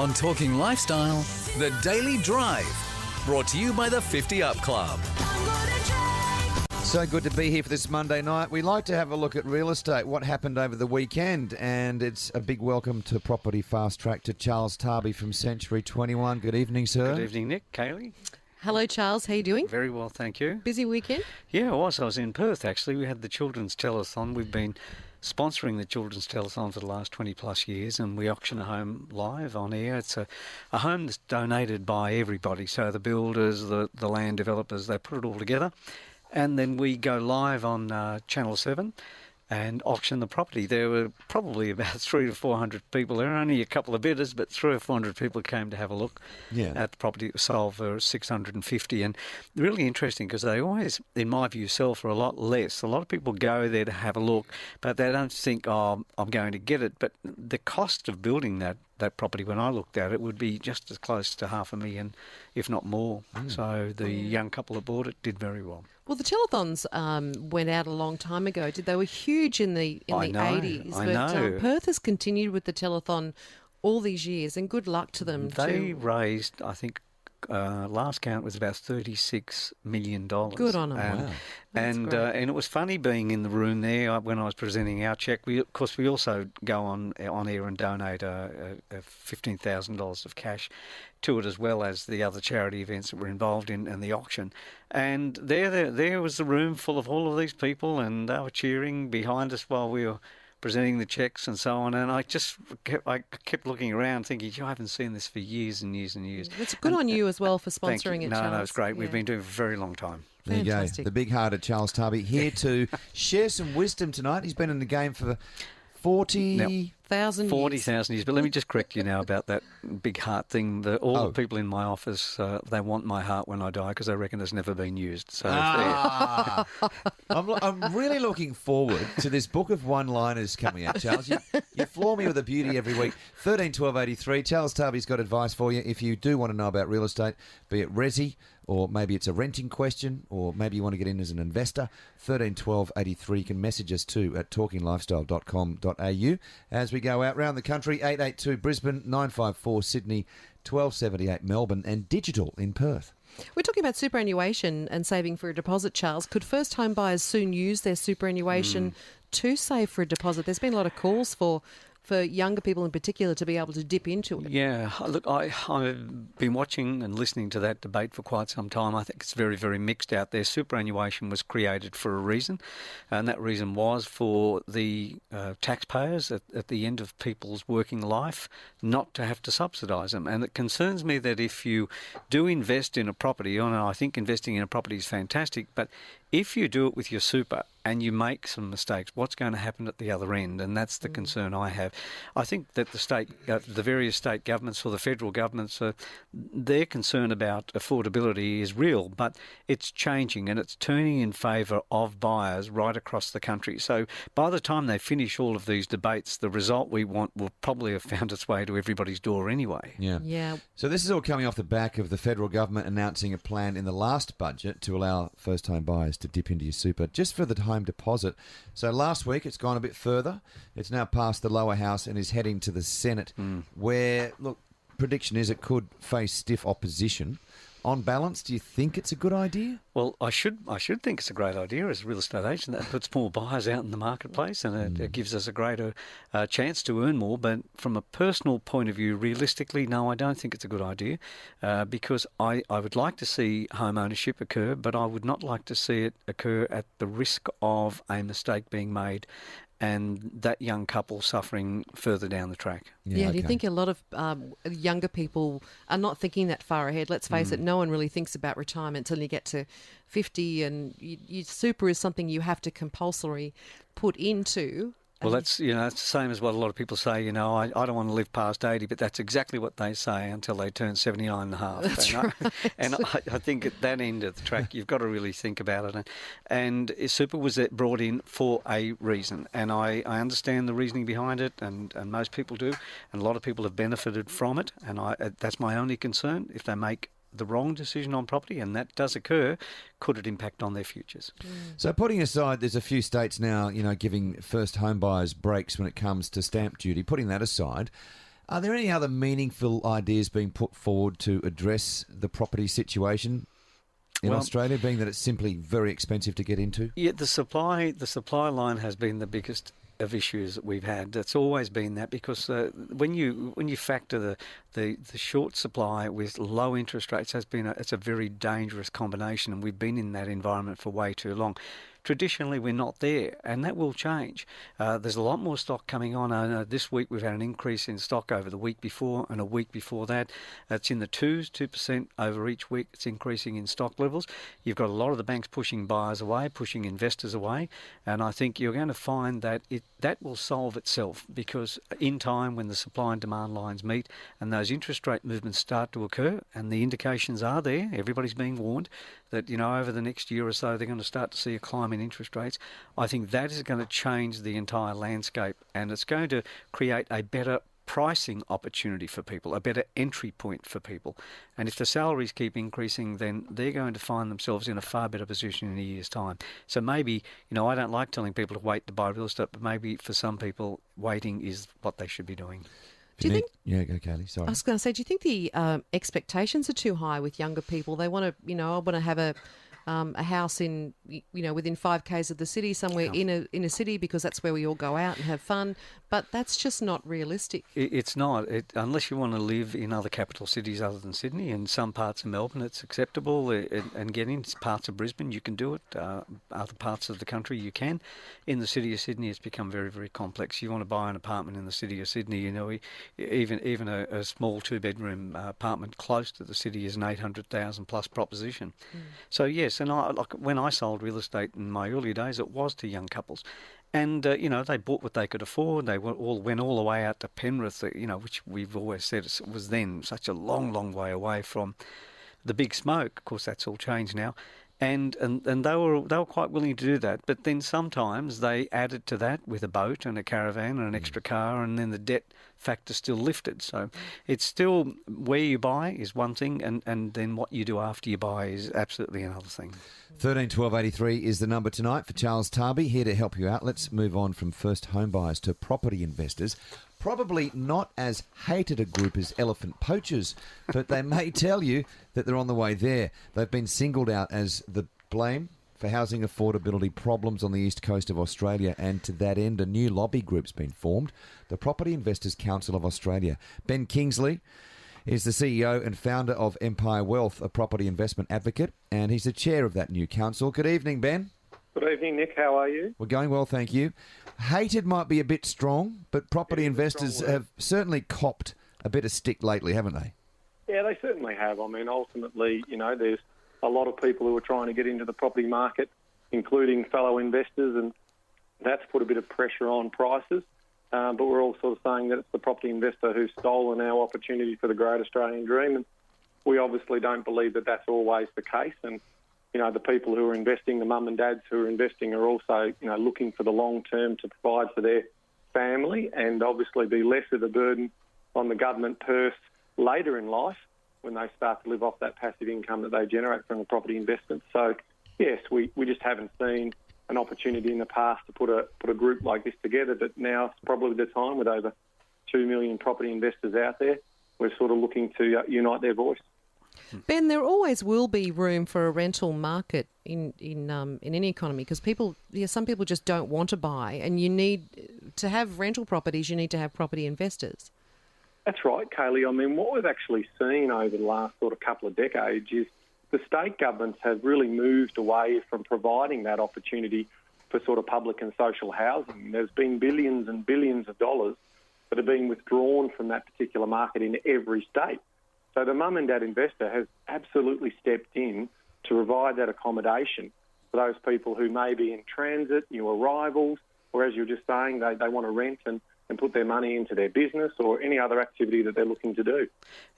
On Talking Lifestyle, The Daily Drive, brought to you by the 50 Up Club. So good to be here for this Monday night. We like to have a look at real estate, what happened over the weekend, and it's a big welcome to Property Fast Track to Charles Tarbey from Century 21. Good evening, sir. Good evening, Nick. Kaylee. Hello, Charles. How are you doing? Very well, thank you. Busy weekend? Yeah, it was. I was in Perth, actually. We had the Children's Telethon. We've been sponsoring the Children's Telethon for the last 20 plus years, and we auction a home live on air. It's a home that's donated by everybody, so the builders, the land developers, they put it all together, and then we go live on Channel 7 and auction the property. There were probably about 300 to 400 people. There were only a couple of bidders, but 300 or 400 people came to have a look at the property. It was sold for 650, and really interesting because they always, in my view, sell for a lot less. A lot of people go there to have a look, but they don't think, oh, I'm going to get it. But the cost of building that property, when I looked at it, would be just as close to $500,000, if not more. So the young couple that bought it did very well. Well, the telethons went out a long time ago. They were huge in the 80s. I know. Perth has continued with the telethon all these years, and good luck to them. They raised, I think, last count was about $36 million. Good on them. Wow. And it was funny being in the room there when I was presenting our cheque. We also go on air and donate $15,000 of cash to it, as well as the other charity events that we're involved in and the auction. And there was the room full of all of these people, and they were cheering behind us while we were presenting the cheques and so on, and I kept looking around thinking, I haven't seen this for years and years and years. It's good on you as well for sponsoring it, Charles. No, it's great. We've been doing it for a very long time. There you go. The big-hearted Charles Tarbey here to share some wisdom tonight. He's been in the game for 40,000 years. But let me just correct you now about that big heart thing. All the people in my office, they want my heart when I die because they reckon it's never been used. So I'm really looking forward to this book of one-liners coming out, Charles. You floor me with a beauty every week. 13 12 83. Charles Tarbey's got advice for you if you do want to know about real estate, be it resi, or maybe it's a renting question, or maybe you want to get in as an investor. 13 12 83. You can message us too at talkinglifestyle.com.au as we go out round the country. 882 Brisbane, 954 Sydney, 1278 Melbourne, and digital in Perth. We're talking about superannuation and saving for a deposit, Charles. Could first home buyers soon use their superannuation to save for a deposit? There's been a lot of calls for younger people in particular to be able to dip into it. Yeah, look, I've been watching and listening to that debate for quite some time. I think it's very, very mixed out there. Superannuation was created for a reason, and that reason was for the taxpayers at the end of people's working life not to have to subsidise them. And it concerns me that if you do invest in a property, and I think investing in a property is fantastic, but if you do it with your super and you make some mistakes, what's going to happen at the other end? And that's the concern I have. I think that the various state governments or the federal governments, their concern about affordability is real, but it's changing and it's turning in favour of buyers right across the country. So by the time they finish all of these debates, the result we want will probably have found its way to everybody's door anyway. Yeah. So this is all coming off the back of the federal government announcing a plan in the last budget to allow first-time buyers to dip into your super just for the home deposit. So last week it's gone a bit further. It's now passed the lower house and is heading to the Senate where, look, prediction is it could face stiff opposition. On balance, do you think it's a good idea? Well, I should think it's a great idea as a real estate agent. That puts more buyers out in the marketplace and it gives us a greater chance to earn more. But from a personal point of view, realistically, no, I don't think it's a good idea because I would like to see home ownership occur, but I would not like to see it occur at the risk of a mistake being made and that young couple suffering further down the track. Do you think a lot of younger people are not thinking that far ahead? Let's face it, no one really thinks about retirement until you get to 50, and you super is something you have to compulsorily put into. Well, that's the same as what a lot of people say. I don't want to live past 80, but that's exactly what they say until they turn 79 and a half. That's right. And I think at that end of the track, you've got to really think about it. And super was brought in for a reason, and I understand the reasoning behind it, and most people do, and a lot of people have benefited from it. And that's my only concern. If they make the wrong decision on property, and that does occur, could it impact on their futures? So putting aside, there's a few states now, giving first home buyers breaks when it comes to stamp duty. Putting that aside, Are there any other meaningful ideas being put forward to address the property situation in Australia, being that it's simply very expensive to get into? Yeah, the supply line has been the biggest of issues that we've had. It's always been that, because when you factor the short supply with low interest rates, it's a very dangerous combination, and we've been in that environment for way too long. Traditionally, we're not there, and that will change. There's a lot more stock coming on. I know this week we've had an increase in stock over the week before and a week before that. It's in the 2% over each week. It's increasing in stock levels. You've got a lot of the banks pushing buyers away, pushing investors away, and I think you're going to find that that will solve itself, because in time, when the supply and demand lines meet and those interest rate movements start to occur, and the indications are there, everybody's being warned that, over the next year or so they're going to start to see a climb in interest rates. I think that is going to change the entire landscape, and it's going to create a better pricing opportunity for people, a better entry point for people. And if the salaries keep increasing, then they're going to find themselves in a far better position in a year's time. So maybe, I don't like telling people to wait to buy real estate, but maybe for some people, waiting is what they should be doing. Do you think? Yeah, go, Kayley. Sorry. I was going to say, do you think the expectations are too high with younger people? They want to, I want to have a house in, within 5 k's of the city, somewhere in a city, because that's where we all go out and have fun. But that's just not realistic. It's not. Unless you want to live in other capital cities other than Sydney. In some parts of Melbourne, it's acceptable. And get in parts of Brisbane, you can do it. Other parts of the country, you can. In the city of Sydney, it's become very, very complex. You want to buy an apartment in the city of Sydney, even a small 2-bedroom apartment close to the city is an $800,000 plus proposition. So yes, and when I sold real estate in my early days, it was to young couples. And, they bought what they could afford. They went all the way out to Penrith, which we've always said was then such a long, long way away from the big smoke. Of course, that's all changed now. And they were quite willing to do that. But then sometimes they added to that with a boat and a caravan and an extra car, and then the debt factor still lifted. So it's still where you buy is one thing, and then what you do after you buy is absolutely another thing. 13 12 83 is the number tonight for Charles Tarbey, here to help you out. Let's move on from first home buyers to property investors. Probably not as hated a group as elephant poachers, but they may tell you that they're on the way there. They've been singled out as the blame for housing affordability problems on the east coast of Australia, and to that end, a new lobby group's been formed, the Property Investors Council of Australia. Ben Kingsley is the CEO and founder of Empire Wealth, a property investment advocate, and he's the chair of that new council. Good evening, Ben. Good evening, Nick. How are you? We're going well, thank you. Hated might be a bit strong, but property investors have certainly copped a bit of stick lately, haven't they? Yeah, they certainly have. I mean, ultimately, there's a lot of people who are trying to get into the property market, including fellow investors, and that's put a bit of pressure on prices. But we're all sort of saying that it's the property investor who's stolen our opportunity for the great Australian dream, and we obviously don't believe that that's always the case. And the people who are investing, the mum and dads who are investing, are also looking for the long term to provide for their family, and obviously be less of a burden on the government purse later in life when they start to live off that passive income that they generate from the property investment. So yes, we just haven't seen an opportunity in the past to put a group like this together, but now it's probably the time, with over 2 million property investors out there. We're sort of looking to unite their voice. Ben, there always will be room for a rental market in any economy, because some people just don't want to buy, and you need to have rental properties. You need to have property investors. That's right, Kayley. I mean, what we've actually seen over the last sort of couple of decades is the state governments have really moved away from providing that opportunity for sort of public and social housing. There's been billions and billions of dollars that are being withdrawn from that particular market in every state. So the mum and dad investor has absolutely stepped in to provide that accommodation for those people who may be in transit, new arrivals, or as you were just saying, they want to rent and put their money into their business or any other activity that they're looking to do.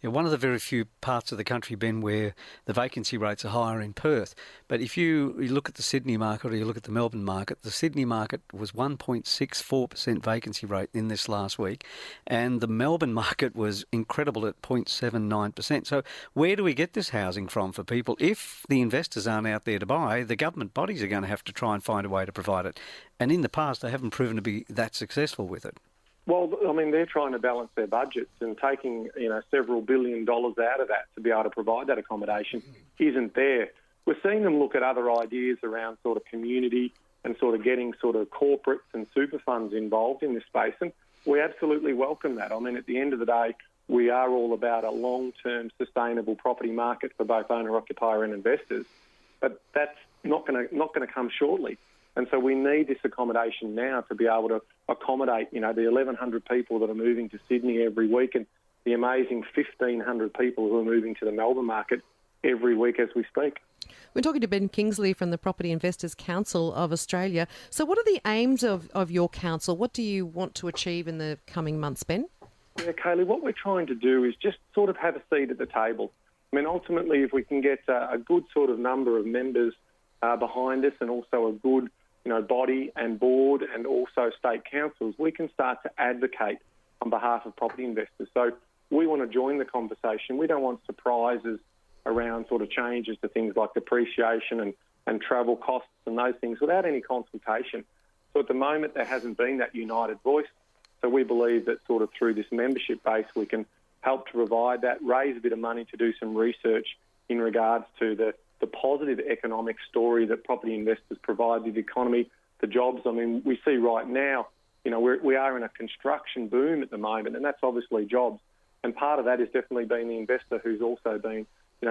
Yeah, one of the very few parts of the country, Ben, where the vacancy rates are higher in Perth. But if you look at the Sydney market or you look at the Melbourne market, the Sydney market was 1.64% vacancy rate in this last week, and the Melbourne market was incredible at 0.79%. So where do we get this housing from for people? If the investors aren't out there to buy, the government bodies are going to have to try and find a way to provide it. And in the past, they haven't proven to be that successful with it. Well, I mean, they're trying to balance their budgets, and taking, several $1 billion out of that to be able to provide that accommodation isn't there. We're seeing them look at other ideas around sort of community and sort of getting sort of corporates and super funds involved in this space, and we absolutely welcome that. I mean, at the end of the day, we are all about a long-term sustainable property market for both owner-occupier and investors, but that's not going to come shortly. And so we need this accommodation now to be able to accommodate, the 1,100 people that are moving to Sydney every week and the amazing 1,500 people who are moving to the Melbourne market every week as we speak. We're talking to Ben Kingsley from the Property Investors Council of Australia. So what are the aims of your council? What do you want to achieve in the coming months, Ben? Yeah, Kayley, what we're trying to do is just sort of have a seat at the table. I mean, ultimately, if we can get a good sort of number of members behind us and also a good body and board and also state councils, we can start to advocate on behalf of property investors. So we want to join the conversation. We don't want surprises around sort of changes to things like depreciation and travel costs and those things without any consultation. So at the moment, there hasn't been that united voice. So we believe that sort of through this membership base, we can help to provide that, raise a bit of money to do some research in regards to the positive economic story that property investors provide to the economy, the jobs. I mean, we see right now, we are in a construction boom at the moment, and that's obviously jobs. And part of that has definitely been the investor who's also been,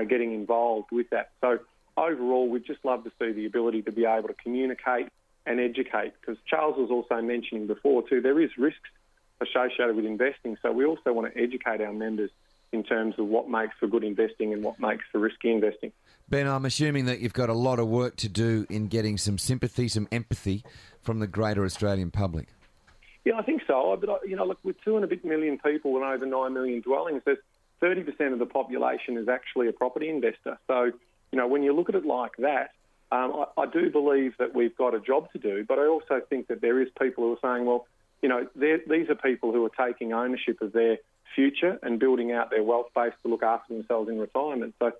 getting involved with that. So overall, we'd just love to see the ability to be able to communicate and educate, because Charles was also mentioning before too, there is risks associated with investing. So we also want to educate our members in terms of what makes for good investing and what makes for risky investing. Ben, I'm assuming that you've got a lot of work to do in getting some sympathy, some empathy from the greater Australian public. Yeah, I think so. But, look, with 2 and a bit million people and over 9 million dwellings, there's 30% of the population is actually a property investor. So, when you look at it like that, I do believe that we've got a job to do, but I also think that there is people who are saying, well, these are people who are taking ownership of their future and building out their wealth base to look after themselves in retirement. So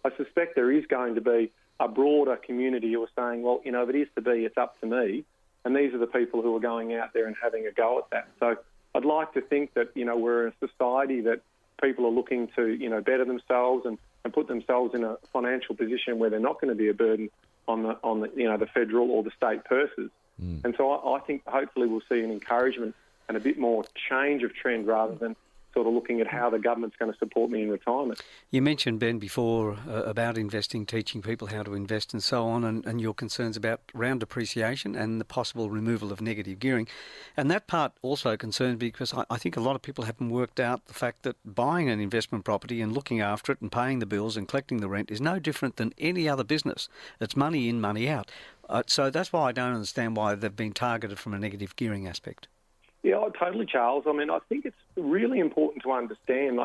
I suspect there is going to be a broader community who are saying, well, if it is to be, it's up to me. And these are the people who are going out there and having a go at that. So I'd like to think that, we're a society that people are looking to, better themselves and put themselves in a financial position where they're not going to be a burden on the federal or the state purses. And so I think hopefully we'll see an encouragement and a bit more change of trend rather than sort of looking at how the government's going to support me in retirement. You mentioned, Ben, before about investing, teaching people how to invest and so on, and your concerns around depreciation and the possible removal of negative gearing. And that part also concerns me because I think a lot of people haven't worked out the fact that buying an investment property and looking after it and paying the bills and collecting the rent is no different than any other business. It's money in, money out. So that's why I don't understand why they've been targeted from a negative gearing aspect. Yeah, totally, Charles. I mean, I think it's really important to understand.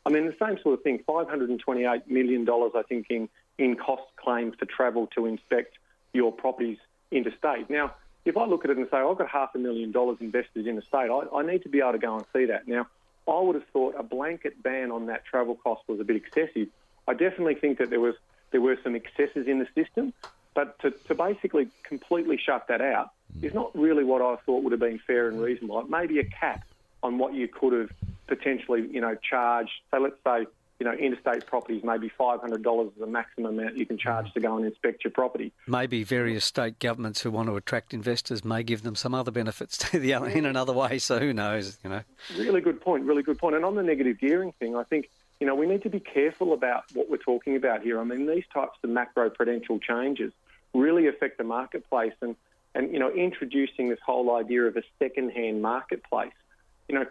The same sort of thing, $528 million, I think, in cost claims to travel to inspect your properties interstate. Now, if I look at it and say, I've got $500,000 invested in a state, I need to be able to go and see that. Now, I would have thought a blanket ban on that travel cost was a bit excessive. I definitely think that there were some excesses in the system, but to basically completely shut that out is not really what I thought would have been fair and reasonable. Like maybe a cap on what you could have potentially, charged. So let's say, interstate properties, maybe $500 is the maximum amount you can charge to go and inspect your property. Maybe various state governments who want to attract investors may give them some other benefits to the other in another way. So who knows, Really good point, really good point. And on the negative gearing thing, I think, we need to be careful about what we're talking about here. I mean, these types of macro-prudential changes really affect the marketplace and introducing this whole idea of a second-hand marketplace,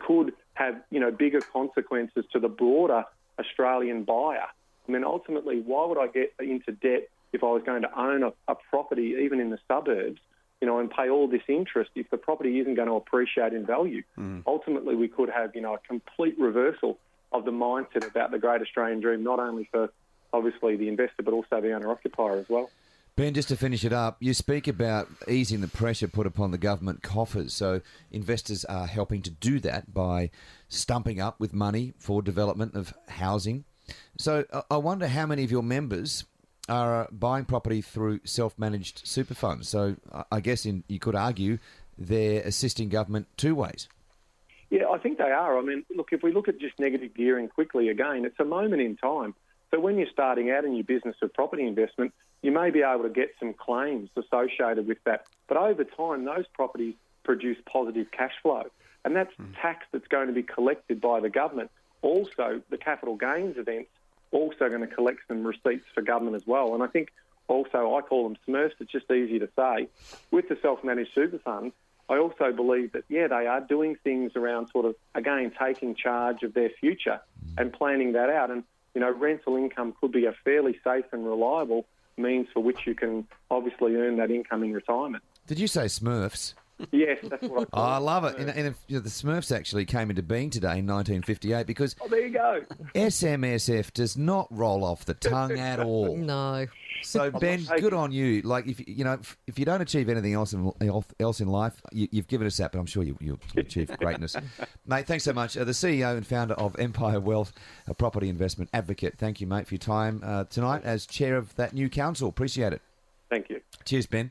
could have, bigger consequences to the broader Australian buyer. I mean, ultimately, why would I get into debt if I was going to own a property, even in the suburbs, and pay all this interest if the property isn't going to appreciate in value? Ultimately, we could have, a complete reversal of the mindset about the Great Australian Dream, not only for, obviously, the investor, but also the owner-occupier as well. Ben, just to finish it up, you speak about easing the pressure put upon the government coffers. So investors are helping to do that by stumping up with money for development of housing. So I wonder how many of your members are buying property through self-managed super funds. So I guess you could argue they're assisting government two ways. Yeah, I think they are. I mean, look, if we look at just negative gearing quickly again, it's a moment in time. So when you're starting out in your business of property investment, you may be able to get some claims associated with that. But over time, those properties produce positive cash flow. And that's tax that's going to be collected by the government. Also, the capital gains events also going to collect some receipts for government as well. And I think also, I call them Smurfs, it's just easier to say. With the self-managed super funds, I also believe that, yeah, they are doing things around sort of, again, taking charge of their future and planning that out. And, you know, rental income could be a fairly safe and reliable means for which you can obviously earn that income in retirement. Did you say Smurfs? Yes, that's what I call I love it. And the Smurfs actually came into being today in 1958 because there you go. SMSF does not roll off the tongue at all. No. So Ben, good on you. Like if you don't achieve anything else in life, you've given us that. But I'm sure you'll achieve greatness, mate. Thanks so much. The CEO and founder of Empire Wealth, a property investment advocate. Thank you, mate, for your time tonight as chair of that new council. Appreciate it. Thank you. Cheers, Ben.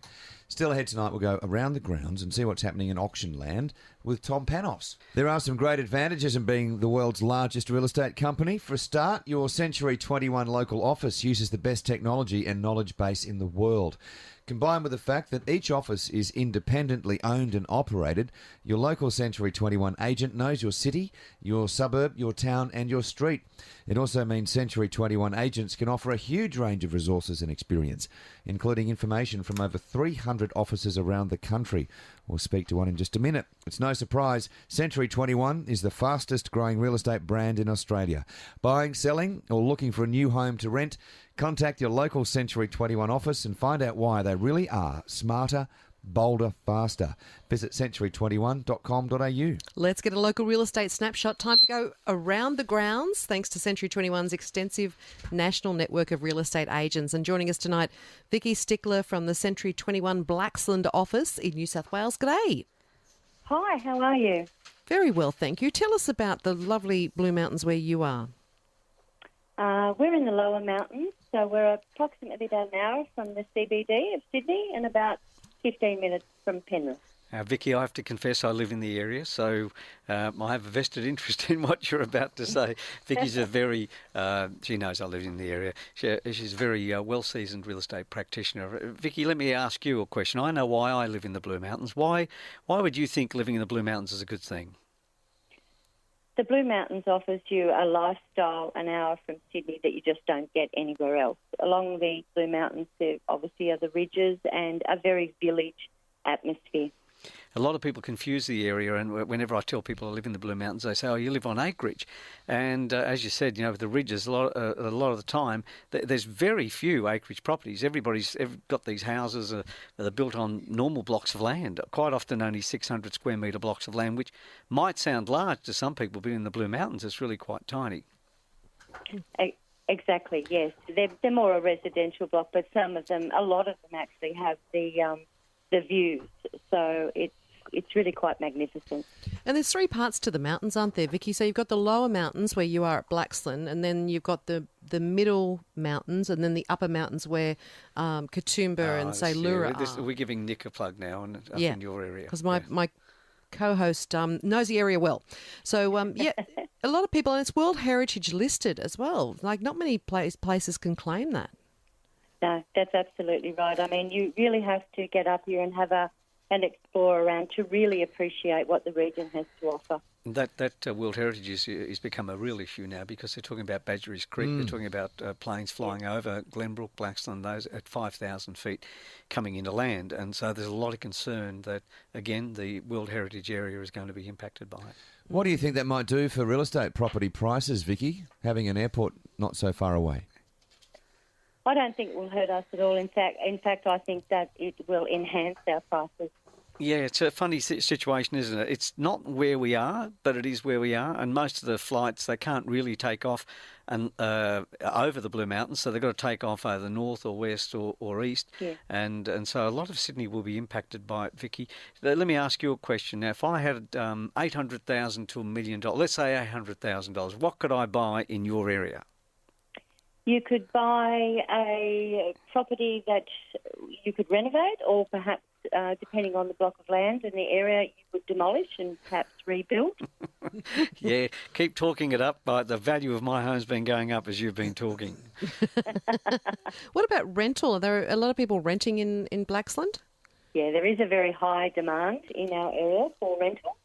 Still ahead tonight, we'll go around the grounds and see what's happening in Auctionland with Tom Panos. There are some great advantages in being the world's largest real estate company. For a start, your Century 21 local office uses the best technology and knowledge base in the world. Combined with the fact that each office is independently owned and operated, your local Century 21 agent knows your city, your suburb, your town and your street. It also means Century 21 agents can offer a huge range of resources and experience, including information from over 300 offices around the country. We'll speak to one in just a minute. It's no surprise, Century 21 is the fastest growing real estate brand in Australia. Buying, selling or looking for a new home to rent? Contact your local Century 21 office and find out why they really are smarter, bolder, faster. Visit century21.com.au. Let's get a local real estate snapshot. Time to go around the grounds, thanks to Century 21's extensive national network of real estate agents. And joining us tonight, Vickie Stickler from the Century 21 Blaxland office in New South Wales. G'day. Hi, how are you? Very well, thank you. Tell us about the lovely Blue Mountains where you are. We're in the lower mountains, so we're approximately about an hour from the CBD of Sydney and about 15 minutes from Penrith. Vickie, I have to confess I live in the area, so I have a vested interest in what you're about to say. Vickie's a very, she knows I live in the area. She's a very well-seasoned real estate practitioner. Vickie, let me ask you a question. I know why I live in the Blue Mountains. Why would you think living in the Blue Mountains is a good thing? The Blue Mountains offers you a lifestyle an hour from Sydney that you just don't get anywhere else. Along the Blue Mountains, there obviously are the ridges and a very village atmosphere. A lot of people confuse the area, and whenever I tell people I live in the Blue Mountains, they say, "Oh, you live on acreage," and as you said, with the ridges, a lot of the time, there's very few acreage properties. Everybody's got these houses that are built on normal blocks of land. Quite often, only 600 square metre blocks of land, which might sound large to some people, but in the Blue Mountains, it's really quite tiny. Exactly. Yes, they're more a residential block, but some of them, a lot of them actually have the views. So it's really quite magnificent. And there's three parts to the mountains, aren't there, Vickie? So you've got the lower mountains where you are at Blaxland, and then you've got the middle mountains, and then the upper mountains where Katoomba and Sailura are. We're giving Nick a plug now up in your area. Because my co-host knows the area well. So, a lot of people, and it's World Heritage listed as well. Like, not many places can claim that. No, that's absolutely right. I mean, you really have to get up here and have and explore around to really appreciate what the region has to offer. That World Heritage is become a real issue now because they're talking about Badgerys Creek, they're talking about planes flying over Glenbrook, Blaxland, those at 5,000 feet coming into land. And so there's a lot of concern that, again, the World Heritage area is going to be impacted by it. What do you think that might do for real estate property prices, Vickie, having an airport not so far away? I don't think it will hurt us at all. In fact, I think that it will enhance our prices. Yeah, it's a funny situation, isn't it? It's not where we are, but it is where we are. And most of the flights, they can't really take off over the Blue Mountains, so they've got to take off either north or west or east. Yeah. And so a lot of Sydney will be impacted by it, Vickie. Let me ask you a question. Now, if I had $800,000 to $1 million, let's say $800,000, what could I buy in your area? You could buy a property that you could renovate or perhaps depending on the block of land and the area, you would demolish and perhaps rebuild. Yeah, keep talking it up. The value of my home's been going up as you've been talking. What about rental? Are there a lot of people renting in Blaxland? Yeah, there is a very high demand in our area for rental.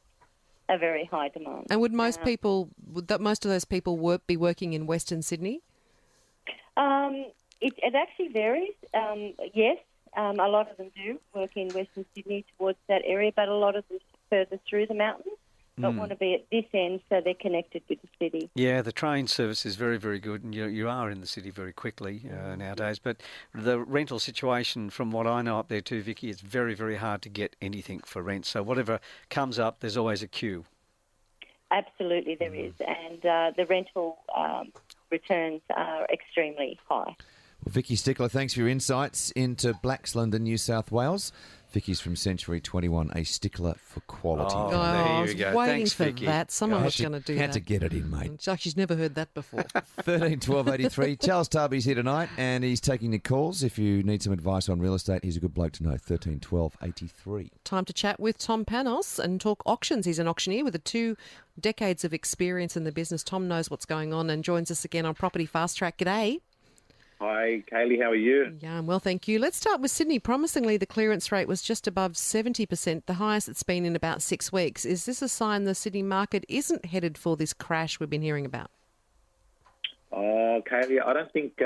A very high demand. And would most most of those people be working in Western Sydney? It actually varies. Yes, a lot of them do work in Western Sydney towards that area, but a lot of them further through the mountains, but want to be at this end so they're connected with the city. Yeah, the train service is very, very good, and you are in the city very quickly nowadays. But the rental situation, from what I know up there too, Vickie, it's very, very hard to get anything for rent. So whatever comes up, there's always a queue. Absolutely, there is, and the rental returns are extremely high. Well, Vickie Stickler, thanks for your insights into Blaxland and New South Wales. Vickie's from Century 21, a stickler for quality. Oh, I there was you go. waiting Thanks, for Vickie. that. Someone was going to do that. Had to get it in, mate. It's like she's never heard that before. 13 12 83. Charles Tarbey's here tonight and he's taking the calls. If you need some advice on real estate, he's a good bloke to know. 13 12 83. Time to chat with Tom Panos and talk auctions. He's an auctioneer with 2 decades of experience in the business. Tom knows what's going on and joins us again on Property Fast Track. G'day. Hi, Kayley. How are you? Yeah, I'm well, thank you. Let's start with Sydney. Promisingly, the clearance rate was just above 70%, the highest it's been in about 6 weeks. Is this a sign the Sydney market isn't headed for this crash we've been hearing about? Kayley, I don't think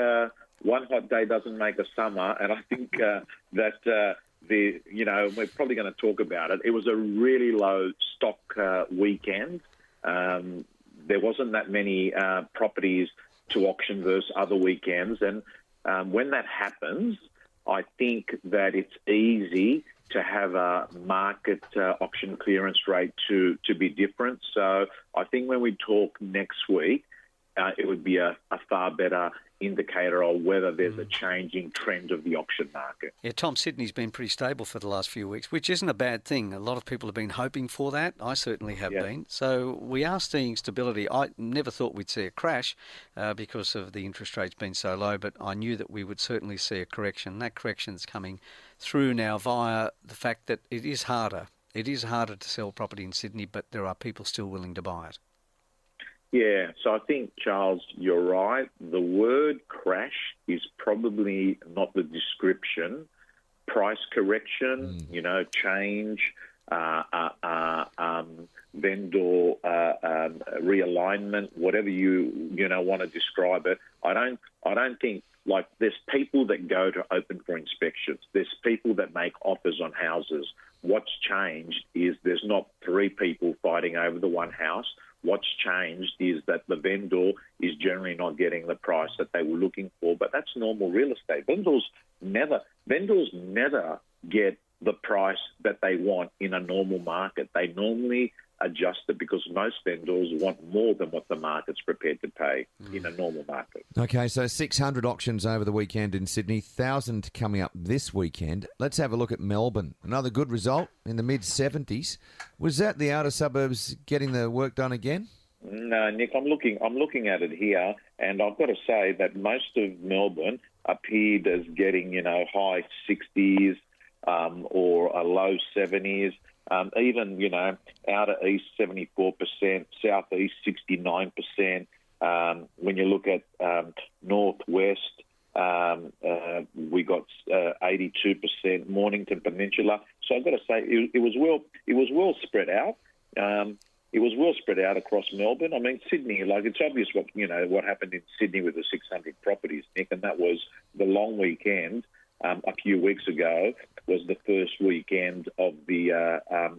one hot day doesn't make a summer, and I think that we're probably going to talk about it. It was a really low stock weekend. There wasn't that many properties to auction versus other weekends. And when that happens, I think that it's easy to have a market auction clearance rate to be different. So I think when we talk next week, it would be a far better indicator of whether there's a changing trend of the auction market. Yeah, Tom, Sydney's been pretty stable for the last few weeks, which isn't a bad thing. A lot of people have been hoping for that. I certainly have been. So we are seeing stability. I never thought we'd see a crash because of the interest rates being so low, but I knew that we would certainly see a correction. That correction's coming through now via the fact that it is harder. It is harder to sell property in Sydney, but there are people still willing to buy it. Yeah, so I think, Charles, you're right. The word crash is probably not the description. Price correction, change, vendor realignment, whatever you want to describe it. I don't think, like, there's people that go to open for inspections. There's people that make offers on houses. What's changed is there's not 3 people fighting over the one house. What's changed is that the vendor is generally not getting the price that they were looking for, but that's normal real estate. Vendors never get the price that they want in a normal market. They normally adjust it because most vendors want more than what the market's prepared to pay in a normal market. Okay, so 600 auctions over the weekend in Sydney, 1,000 coming up this weekend. Let's have a look at Melbourne. Another good result in the mid-70s. Was that the outer suburbs getting the work done again? No, Nick, I'm looking at it here, and I've got to say that most of Melbourne appeared as getting, high 60s or a low 70s. Even, outer east, 74%, southeast, 69%. When you look at northwest, we got 82%, Mornington Peninsula. So I've got to say it was well spread out. It was well spread out across Melbourne. I mean, Sydney, it's obvious what happened in Sydney with the 600 properties, Nick, and that was the long weekend. A few weeks ago was the first weekend of the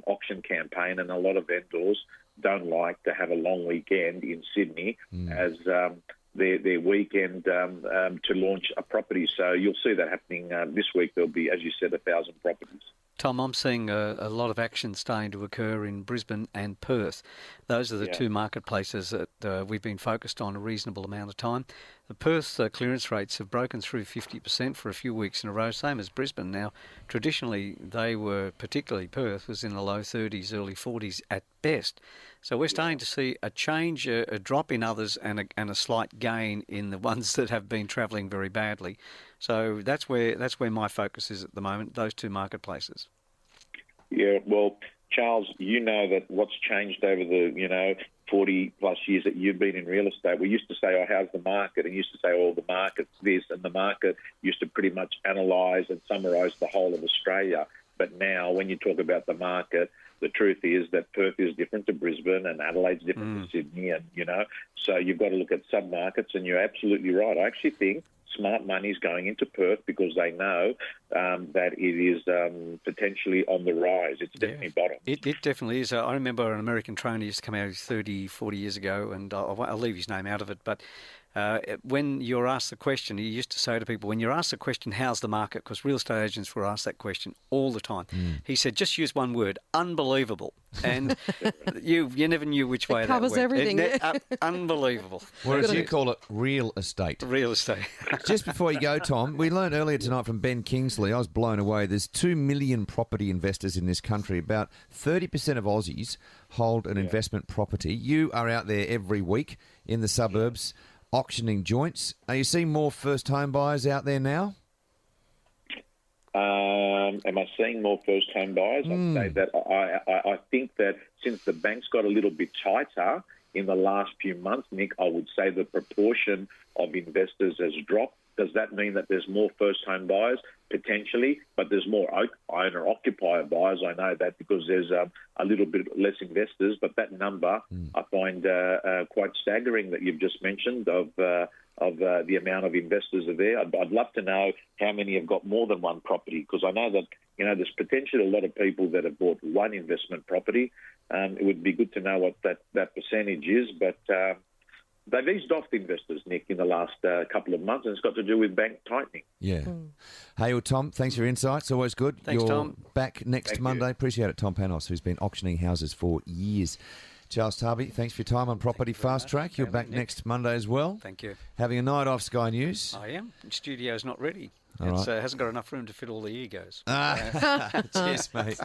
auction campaign, and a lot of vendors don't like to have a long weekend in Sydney as their weekend to launch a property. So you'll see that happening this week. There'll be, as you said, 1,000 properties. Tom, I'm seeing a lot of action starting to occur in Brisbane and Perth. Those are the 2 marketplaces that we've been focused on a reasonable amount of time. The Perth clearance rates have broken through 50% for a few weeks in a row, same as Brisbane. Now, traditionally, they were, particularly Perth, was in the low 30s, early 40s at best. So we're starting to see a change, a drop in others and a slight gain in the ones that have been travelling very badly. So that's where my focus is at the moment, those 2 marketplaces. Yeah, well, Charles, you know that what's changed over the, 40 plus years that you've been in real estate. We used to say, how's the market? And used to say, the market's this, and the market used to pretty much analyse and summarise the whole of Australia. But now when you talk about the market, the truth is that Perth is different to Brisbane and Adelaide's different to Sydney, and, so you've got to look at sub-markets, and you're absolutely right. I actually think smart money is going into Perth because they know that it is potentially on the rise. It's definitely bottom. It definitely is. I remember an American trainer used to come out 30, 40 years ago, and I'll leave his name out of it, but when you're asked the question, he used to say to people, when you're asked the question, how's the market? Because real estate agents were asked that question all the time. He said, just use one word, unbelievable. And you never knew which way that went. Covers everything. Unbelievable. Whereas you call it real estate. Real estate. Just before you go, Tom, we learned earlier tonight from Ben Kingsley, I was blown away, there's 2 million property investors in this country. About 30% of Aussies hold an investment property. You are out there every week in the suburbs auctioning joints. Are you seeing more first home buyers out there now? Am I seeing more first home buyers? I'd say that I think that since the banks got a little bit tighter in the last few months, Nick, I would say the proportion of investors has dropped. Does that mean that there's more first home buyers? Potentially, but there's more owner-occupier buyers. I know that because there's a little bit less investors, but that number I find quite staggering that you've just mentioned of the amount of investors are there. I'd love to know how many have got more than one property, because I know that there's potentially a lot of people that have bought one investment property. It would be good to know what that percentage is, but they've eased off the investors, Nick, in the last couple of months, and it's got to do with bank tightening. Yeah. Hey, well, Tom, thanks for your insights. Always good. Thanks, You're Tom. back next Monday. You. Appreciate it, Tom Panos, who's been auctioning houses for years. Charles Tarbey, thanks for your time on Property Fast Track. You're back next Monday as well. Thank you. Having a night off, Sky News. I am. The studio's not ready. All It right. hasn't got enough room to fit all the egos. Cheers, mate.